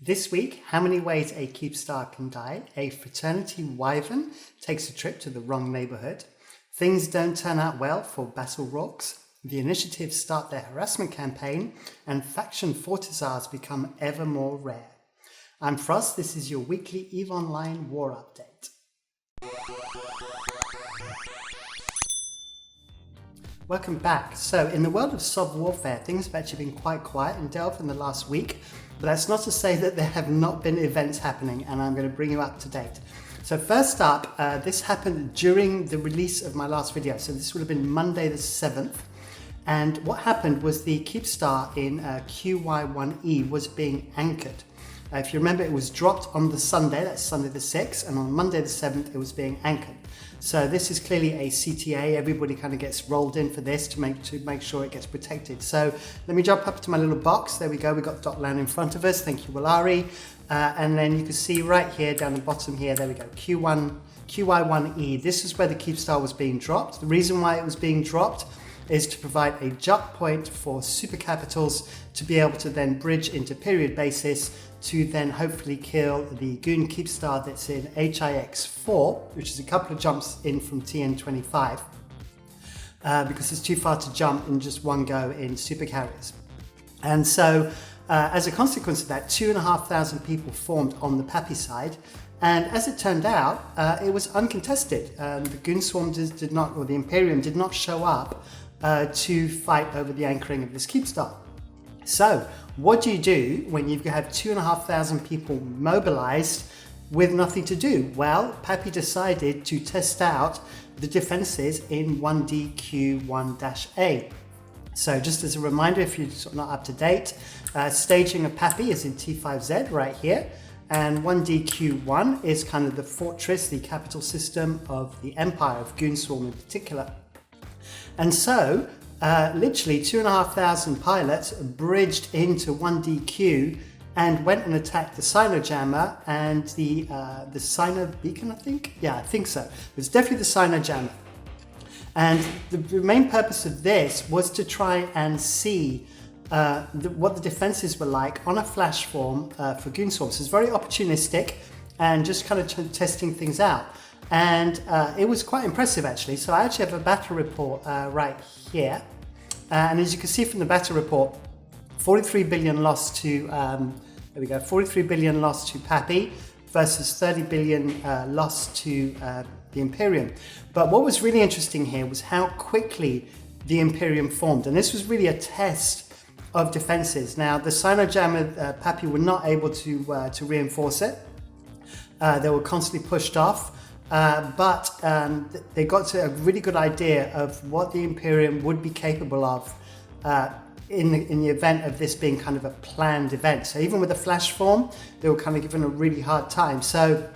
This week, how many ways a Keepstar can die, a fraternity Wyvern takes a trip to the wrong neighborhood, things don't turn out well for Battle Rorquals, the Initiative start their harassment campaign, and Faction Fortizars become ever more rare. I'm Frost, this is your weekly EVE Online War Update. Welcome back. So in the world of sob warfare, things have actually been quite quiet in Delve in the last week, but that's not to say that there have not been events happening, and I'm going to bring you up to date. So first up, this happened during the release of my last video, so this would have been Monday the 7th, and what happened was the Keepstar in QY1E was being anchored. If you remember, it was dropped on the Sunday, that's Sunday the 6th, and on Monday the 7th it was being anchored. So this is clearly a CTA, everybody kind of gets rolled in for this to make sure it gets protected. So let me jump up to my little box, there we go, we've got Dotland in front of us, thank you Walari. And then you can see right here, down the bottom here, there we go, QY1E, this is where the Keepstar was being dropped. The reason why it was being dropped is to provide a jump point for super capitals to be able to then bridge into period basis to then hopefully kill the Goon Keepstar that's in HIX4, which is a couple of jumps in from TN25, because it's too far to jump in just one go in super carriers. And so as a consequence of that, 2,500 people formed on the PAPI side, and as it turned out, it was uncontested. The Goonswarm did not, or the Imperium did not show up to fight over the anchoring of this Keepstar. So what do you do when you have 2,500 people mobilized with nothing to do? Well, PAPI decided to test out the defenses in 1DQ1-A. So just as a reminder, if you're not up to date, staging of PAPI is in T5Z right here, and 1DQ1 is kind of the fortress, the capital system of the Empire of Goonswarm in particular. And so literally 2,500 pilots bridged into 1DQ and went and attacked the Sinojammer and the Sino Beacon, I think? Yeah, I think so. It was definitely the Sinojammer. And the main purpose of this was to try and see what the defenses were like on a flash form for Goonswarm. So it's very opportunistic and just kind of testing things out. And it was quite impressive actually. So I actually have a battle report right here. And as you can see from the battle report, 43 billion loss to, there we go, 43 billion loss to PAPI versus 30 billion loss to the Imperium. But what was really interesting here was how quickly the Imperium formed. And this was really a test of defenses. Now, the Sinojammer PAPI were not able to reinforce it. They were constantly pushed off. But they got to a really good idea of what the Imperium would be capable of in the event of this being kind of a planned event. So even with a flash form, they were kind of given a really hard time. So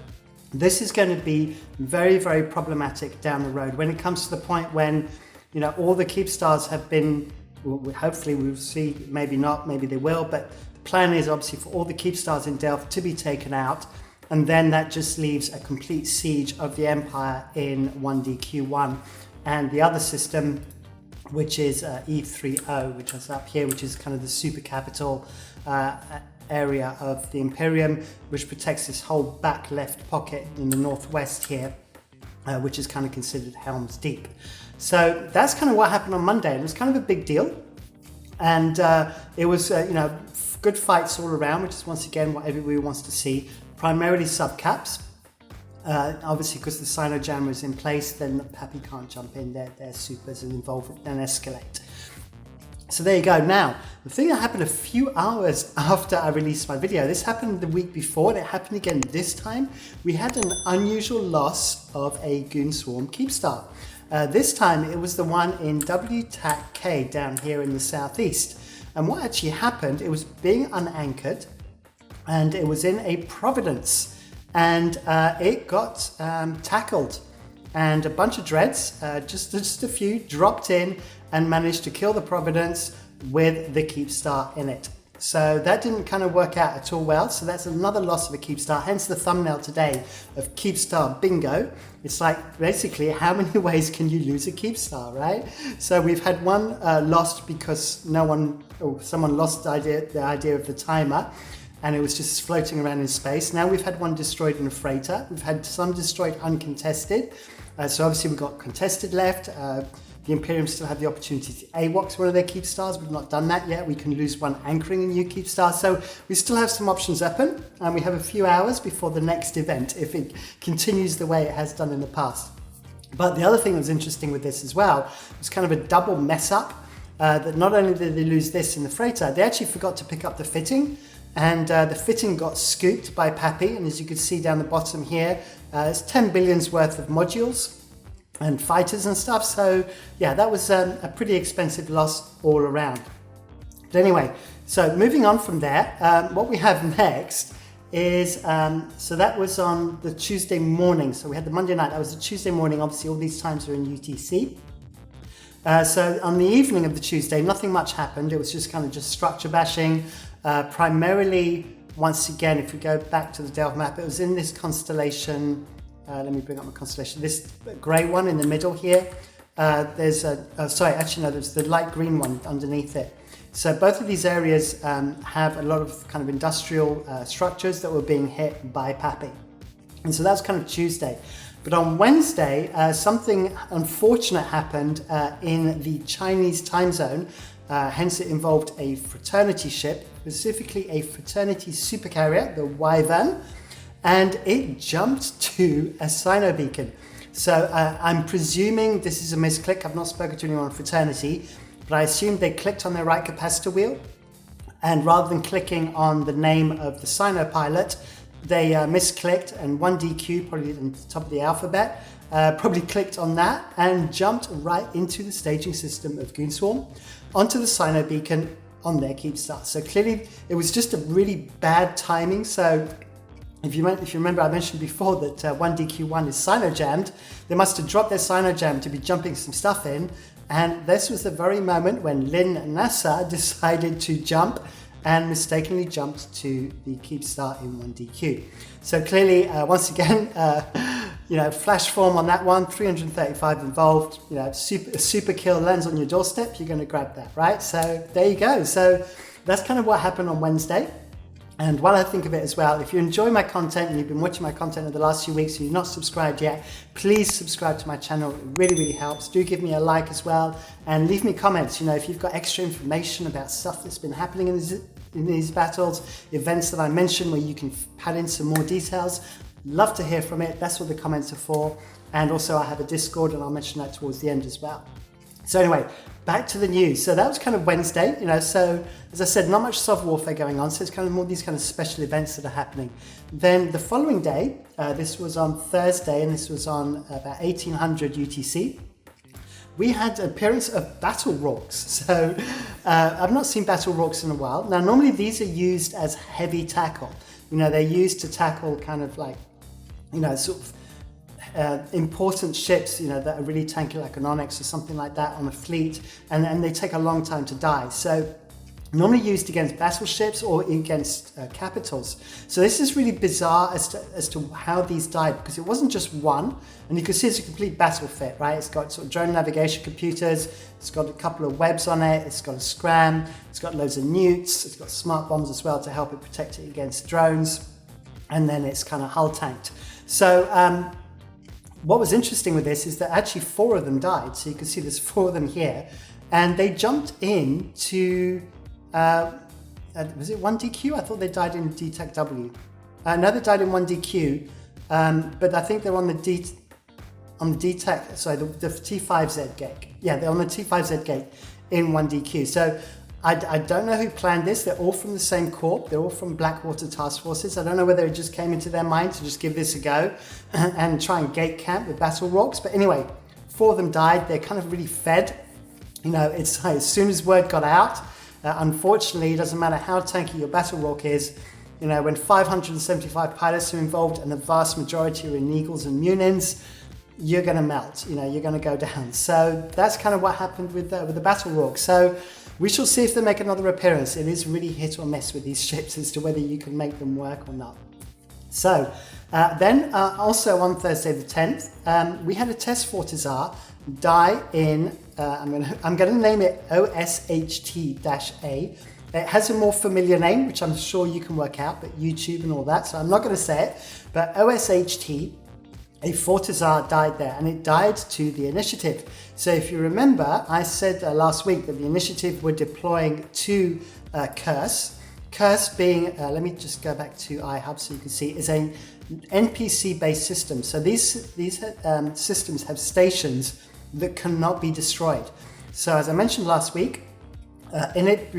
this is going to be very, very problematic down the road when it comes to the point when, you know, all the Keepstars have been, well, hopefully we'll see, maybe not, maybe they will, but the plan is obviously for all the Keepstars in Delph to be taken out. And then that just leaves a complete siege of the Empire in 1DQ1. And the other system, which is E30, which is up here, which is kind of the super capital area of the Imperium, which protects this whole back left pocket in the northwest here, which is kind of considered Helm's Deep. So that's kind of what happened on Monday. And it was kind of a big deal. And it was, you know, good fights all around, which is once again what everybody wants to see. Primarily subcaps, obviously because the Sinojammer is in place, then the PAPI can't jump in, their supers and involve and escalate. So there you go. Now, the thing that happened a few hours after I released my video, this happened the week before and it happened again this time. We had an unusual loss of a Goonswarm Keepstar. This time it was the one in WTAC-K down here in the southeast. And what actually happened, it was being unanchored, and it was in a Providence, and it got tackled, and a bunch of dreads, just a few, dropped in and managed to kill the Providence with the Keepstar in it. So that didn't kind of work out at all well, so that's another loss of a Keepstar, hence the thumbnail today of Keepstar Bingo. It's like basically how many ways can you lose a Keepstar, right? So we've had one lost because someone lost the idea of the timer. and it was just floating around in space. Now we've had one destroyed in a freighter. We've had some destroyed uncontested. So obviously we've got contested left. The Imperium still have the opportunity to AWOX one of their Keepstars. We've not done that yet. We can lose one anchoring a new Keepstar. So we still have some options open, and we have a few hours before the next event if it continues the way it has done in the past. But the other thing that was interesting with this as well was kind of a double mess up. That not only did they lose this in the freighter, they actually forgot to pick up the fitting, and the fitting got scooped by PAPI. And as you can see down the bottom here, it's 10 billion's worth of modules and fighters and stuff. So yeah, that was a pretty expensive loss all around. But anyway, so moving on from there, what we have next is, so that was on the Tuesday morning. So we had the Monday night, that was the Tuesday morning. Obviously all these times are in UTC. So on the evening of the Tuesday, nothing much happened. It was just kind of just structure bashing. Primarily, once again, if we go back to the Delve map, it was in this constellation. Let me bring up my constellation. This grey one in the middle here. There's there's the light green one underneath it. So both of these areas have a lot of kind of industrial structures that were being hit by PAPI. And so that's kind of Tuesday. But on Wednesday, something unfortunate happened in the Chinese time zone. Hence it involved a fraternity ship, specifically a fraternity supercarrier, the Wyvern, and it jumped to a Sino beacon. So I'm presuming this is a misclick. I've not spoken to anyone on fraternity, but I assume they clicked on their right capacitor wheel, and rather than clicking on the name of the Sino pilot, they misclicked, and 1DQ, probably on the top of the alphabet, probably clicked on that and jumped right into the staging system of Goonswarm onto the Sino beacon on their Keepstar. So clearly it was just a really bad timing. So if you remember, I mentioned before that 1DQ1 is Sino jammed. They must have dropped their Sino jam to be jumping some stuff in. And this was the very moment when Lin NASA decided to jump and mistakenly jumped to the Keepstar in 1DQ. So clearly, once again, flash form on that one, 335 involved, super kill lands on your doorstep, you're gonna grab that, right? So there you go. So that's kind of what happened on Wednesday. And while I think of it as well, if you enjoy my content and you've been watching my content over the last few weeks and you're not subscribed yet, please subscribe to my channel. It really, really helps. Do give me a like as well and leave me comments. If you've got extra information about stuff that's been happening in these battles, events that I mentioned where you can pad in some more details, love to hear from it. That's what the comments are for. And also I have a Discord and I'll mention that towards the end as well. So anyway, back to the news. So that was kind of Wednesday, so as I said, not much soft warfare going on. So it's kind of more these kind of special events that are happening. Then the following day, this was on Thursday, and this was on about 1800 UTC. We had an appearance of battle rorks. So I've not seen battle rorks in a while. Now, normally these are used as heavy tackle. They're used to tackle kind of like, sort of important ships, that are really tanky, like an Onyx or something like that on a fleet, and they take a long time to die. So normally used against battleships or against capitals. So this is really bizarre as to how these died, because it wasn't just one, and you can see it's a complete battle fit, right? It's got sort of drone navigation computers, it's got a couple of webs on it, it's got a scram, it's got loads of newts, it's got smart bombs as well to help it protect it against drones, and then it's kind of hull tanked. So what was interesting with this is that actually 4 of them died. So you can see there's 4 of them here, and they jumped in to, was it 1DQ? I thought they died in DTEC W. No, they died in 1DQ, but I think they're on the DTEC, sorry, the T5Z gate. Yeah, they're on the T5Z gate in 1DQ. So I don't know who planned this. They're all from the same corp. They're all from Blackwater Task Forces. I don't know whether it just came into their mind to just give this a go and try and gate camp with battle rorks. But anyway, 4 of them died. They're kind of really fed. It's like as soon as word got out, unfortunately, it doesn't matter how tanky your battle rork is. When 575 pilots are involved and the vast majority are in Eagles and Munins, you're going to melt. You're going to go down. So that's kind of what happened with the battle rork. So we shall see if they make another appearance. It is really hit or miss with these ships as to whether you can make them work or not. So then also on Thursday the 10th, we had a test Fortizar die in, I'm going to name it OSHT-A. It has a more familiar name, which I'm sure you can work out, but YouTube and all that, so I'm not going to say it. But OSHT, a Fortizar died there, and it died to the Initiative. So if you remember, I said last week that the Initiative were deploying to Curse. Curse being, let me just go back to iHub so you can see, is a NPC-based system. So these systems have stations that cannot be destroyed. So as I mentioned last week, Init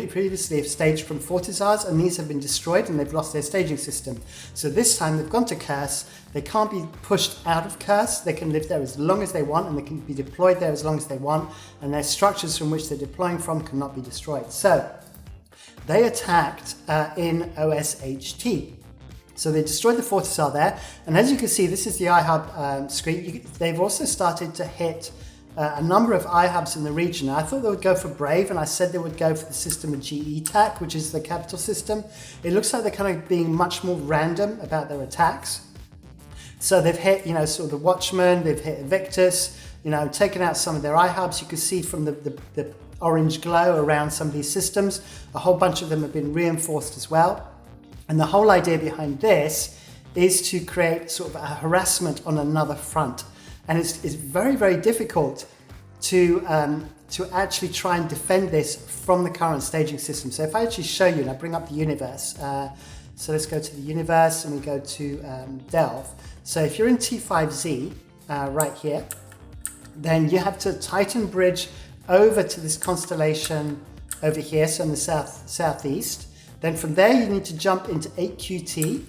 previously have staged from Fortizars, and these have been destroyed and they've lost their staging system. So this time they've gone to Curse. They can't be pushed out of Curse. They can live there as long as they want, and they can be deployed there as long as they want, and their structures from which they're deploying from cannot be destroyed. So they attacked in OSHT. So they destroyed the Fortizar there, and as you can see, this is the iHub screen. They've also started to hit a number of iHubs in the region. I thought they would go for Brave, and I said they would go for the system of GE TAC, which is the capital system. It looks like they're kind of being much more random about their attacks. So they've hit, sort of the Watchman, they've hit Evictus, taken out some of their iHubs. You can see from the orange glow around some of these systems, a whole bunch of them have been reinforced as well. And the whole idea behind this is to create sort of a harassment on another front. And it's very, very difficult to actually try and defend this from the current staging system. So if I actually show you, and I bring up the universe, so let's go to the universe and we go to Delve. So if you're in T5Z right here, then you have to Titan bridge over to this constellation over here, so in the southeast. Then from there you need to jump into 8QT.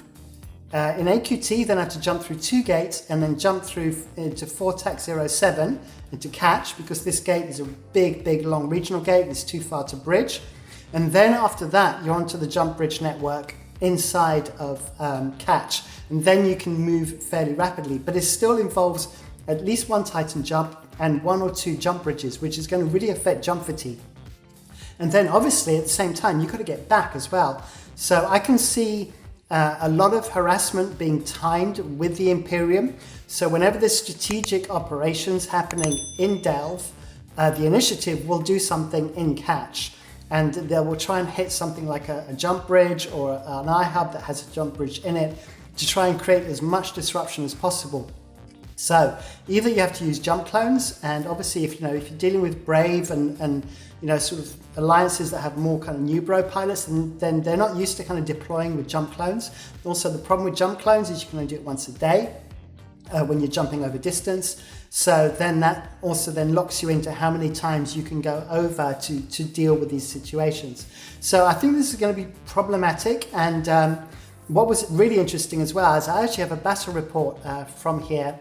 In AQT, then I have to jump through 2 gates and then jump through into Vortex 07 into Catch, because this gate is a big, long regional gate. It's too far to bridge. And then after that, you're onto the jump bridge network inside of Catch. And then you can move fairly rapidly, but it still involves at least 1 Titan jump and 1 or 2 jump bridges, which is going to really affect jump fatigue. And then obviously at the same time, you've got to get back as well. So I can see a lot of harassment being timed with the Imperium. So whenever there's strategic operations happening in Delve, the Initiative will do something in Catch, and they will try and hit something like a jump bridge or an iHub that has a jump bridge in it to try and create as much disruption as possible. So either you have to use jump clones, and obviously if you're dealing with Brave and sort of alliances that have more kind of new bro pilots, then they're not used to kind of deploying with jump clones. Also, the problem with jump clones is you can only do it once a day when you're jumping over distance. So then that also then locks you into how many times you can go over to deal with these situations. So I think this is going to be problematic. And what was really interesting as well is I actually have a battle report from here.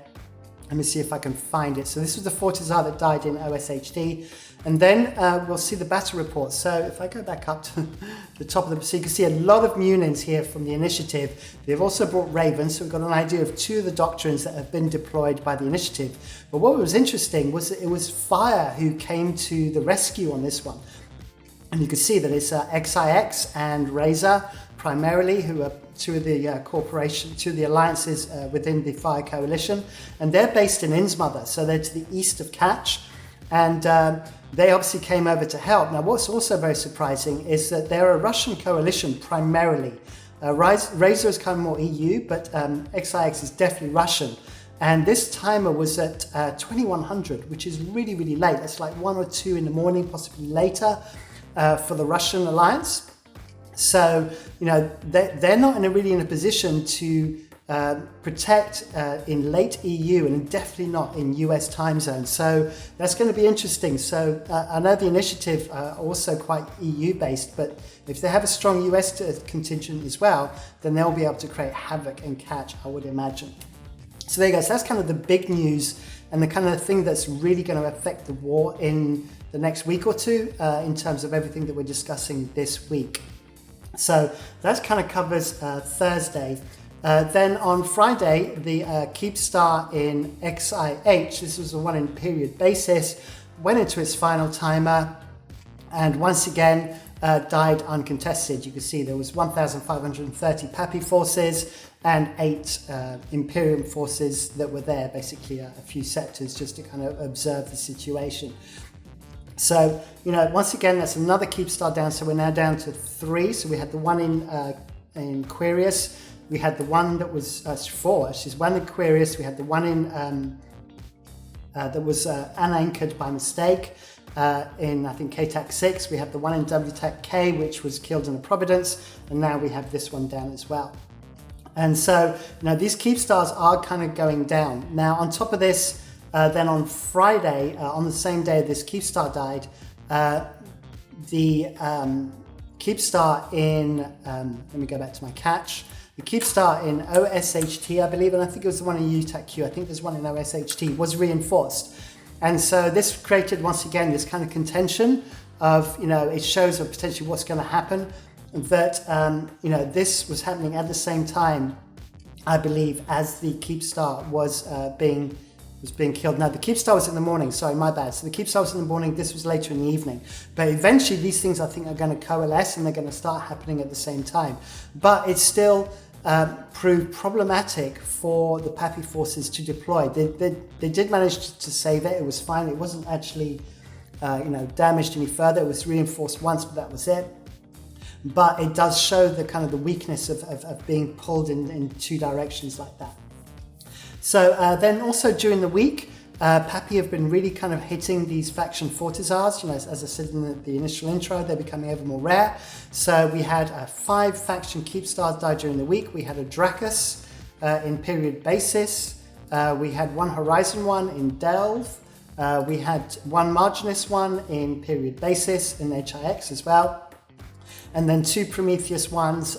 Let me see if I can find it. So this was the Fortizar that died in OSHD. And then we'll see the battle report. So if I go back up to the top of so you can see a lot of Munins here from the Initiative. They've also brought Ravens, so we've got an idea of 2 of the doctrines that have been deployed by the Initiative. But what was interesting was that it was Fire who came to the rescue on this one. And you can see that it's XIX and Razor primarily, who are 2 of the 2 of the alliances within the Fire Coalition. And they're based in Innsmother, so they're to the east of Catch. And they obviously came over to help. Now, what's also very surprising is that they're a Russian coalition primarily. Razor is kind of more EU, but XIX is definitely Russian. And this timer was at 2100, which is really, really late. It's like 1 or 2 in the morning, possibly later, for the Russian alliance. So, they're not really in a position to protect in late EU, and definitely not in US time zone. So that's going to be interesting. So I know the Initiative are also quite EU based, but if they have a strong US contingent as well, then they'll be able to create havoc and Catch, I would imagine. So there you go. So that's kind of the big news and the kind of thing that's really going to affect the war in the next week or 2 in terms of everything that we're discussing this week. So that kind of covers Thursday. Then on Friday, the Keepstar in XIH, this was the one in period basis, went into its final timer and once again died uncontested. You can see there was 1,530 PAPI forces and 8 Imperium forces that were there, basically a few sectors just to kind of observe the situation. So, once again, that's another Keepstar down. So we're now down to 3. So we had the one in Aquarius. We had the one that was 4. Actually, one in Aquarius. We had the one in that was unanchored by mistake in, I think, KTAC 6. We have the one in WTAC K, which was killed in a Providence. And now we have this one down as well. And so, these Keepstars are kind of going down. Now, on top of this, then on Friday, on the same day this Keepstar died, the Keepstar in, let me go back to my catch, the Keepstar in OSHT, I believe, and I think it was the one in UTAC Q, I think there's one in OSHT, was reinforced. And so this created, once again, this kind of contention of, it shows of potentially what's going to happen, that, this was happening at the same time, I believe, as the Keepstar was being killed. Now, the Keepstar was in the morning, sorry, my bad. So the Keepstar was in the morning, this was later in the evening. But eventually these things, I think, are going to coalesce and they're going to start happening at the same time. But it's still proved problematic for the PAPI forces to deploy. They did manage to save it, it was fine. It wasn't actually damaged any further. It was reinforced once, but that was it. But it does show the kind of the weakness of being pulled in 2 directions like that. So then also during the week, PAPI have been really kind of hitting these Faction Fortizars. As I said in the initial intro, they're becoming ever more rare. So we had 5 Faction Keepstars die during the week. We had a Dracus in period basis. We had 1 Horizon one in Delve. We had 1 Marginus one in period basis in HIX as well. And then 2 Prometheus ones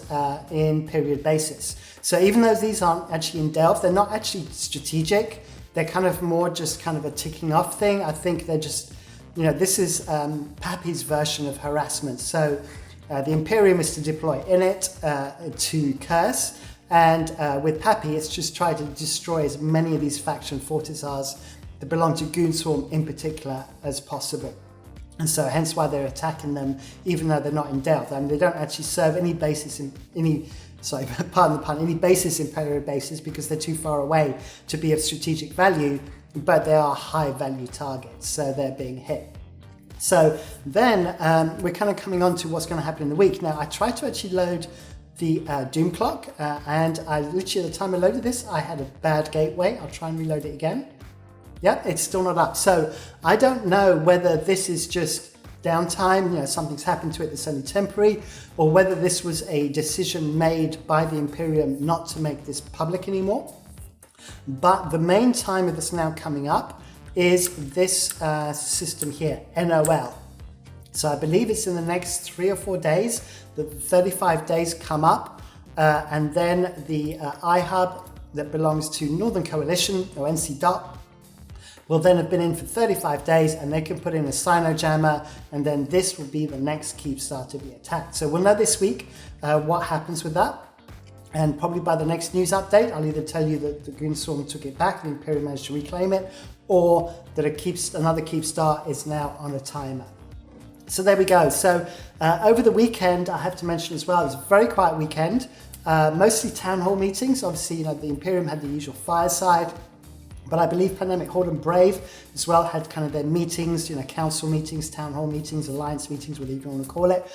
in period basis. So even though these aren't actually in Delve, they're not actually strategic. They're kind of more just kind of a ticking off thing. I think they're just, this is PAPI's version of harassment. So the Imperium is to deploy in it to curse. And with PAPI, it's just try to destroy as many of these Faction Fortizars that belong to Goonswarm in particular as possible. And so hence why they're attacking them, even though they're not in Delve. I mean, they don't actually serve any basis in pardon the pun, any basis in period basis because they're too far away to be of strategic value, but they are high value targets, so they're being hit. So then we're kind of coming on to what's going to happen in the week. Now, I tried to actually load the Doom Clock, and I literally, at the time I loaded this, I had a bad gateway. I'll try and reload it again. Yep, it's still not up. So I don't know whether this is just downtime, something's happened to it that's only temporary, or whether this was a decision made by the Imperium not to make this public anymore. But the main timer that's now coming up is this system here, NOL. So I believe it's in the next 3 or 4 days that the 35 days come up, and then the iHub that belongs to Northern Coalition, or NC Dot, will then have been in for 35 days, and they can put in a Sinojammer, and then this will be the next Keepstar to be attacked. So we'll know this week what happens with that. And probably by the next news update, I'll either tell you that the Goonswarm took it back, the Imperium managed to reclaim it, or that another Keepstar is now on a timer. So there we go. So over the weekend, I have to mention as well, it was a very quiet weekend, mostly town hall meetings. Obviously, the Imperium had the usual fireside, but I believe Pandemic Horde and Brave as well had kind of their meetings, council meetings, town hall meetings, alliance meetings, whatever you want to call it.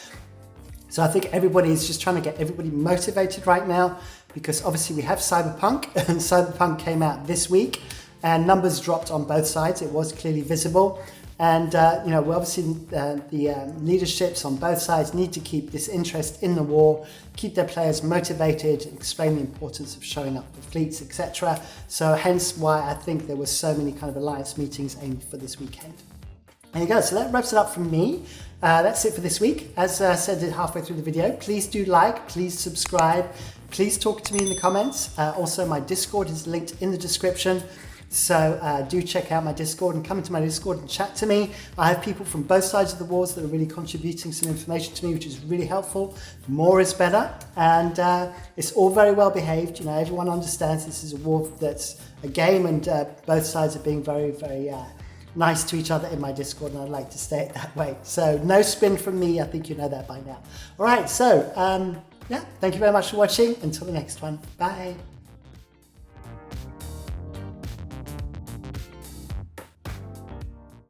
So I think everybody is just trying to get everybody motivated right now, because obviously we have Cyberpunk, and Cyberpunk came out this week, and numbers dropped on both sides. It was clearly visible. And, well, obviously the leaderships on both sides need to keep this interest in the war, keep their players motivated, explain the importance of showing up for fleets, etc. So hence why I think there were so many kind of alliance meetings aimed for this weekend. There you go. So that wraps it up from me. That's it for this week. As I said halfway through the video, please do like, please subscribe, please talk to me in the comments. Also, my Discord is linked in the description. So do check out my Discord and come into my Discord and chat to me. I have people from both sides of the wars that are really contributing some information to me, which is really helpful. More is better, and it's all very well behaved. Everyone understands this is a war that's a game, and both sides are being very, very nice to each other in my Discord, and I'd like to stay it that way. So no spin from me. I think you know that by now. All right, so yeah, thank you very much for watching. Until the next one, bye.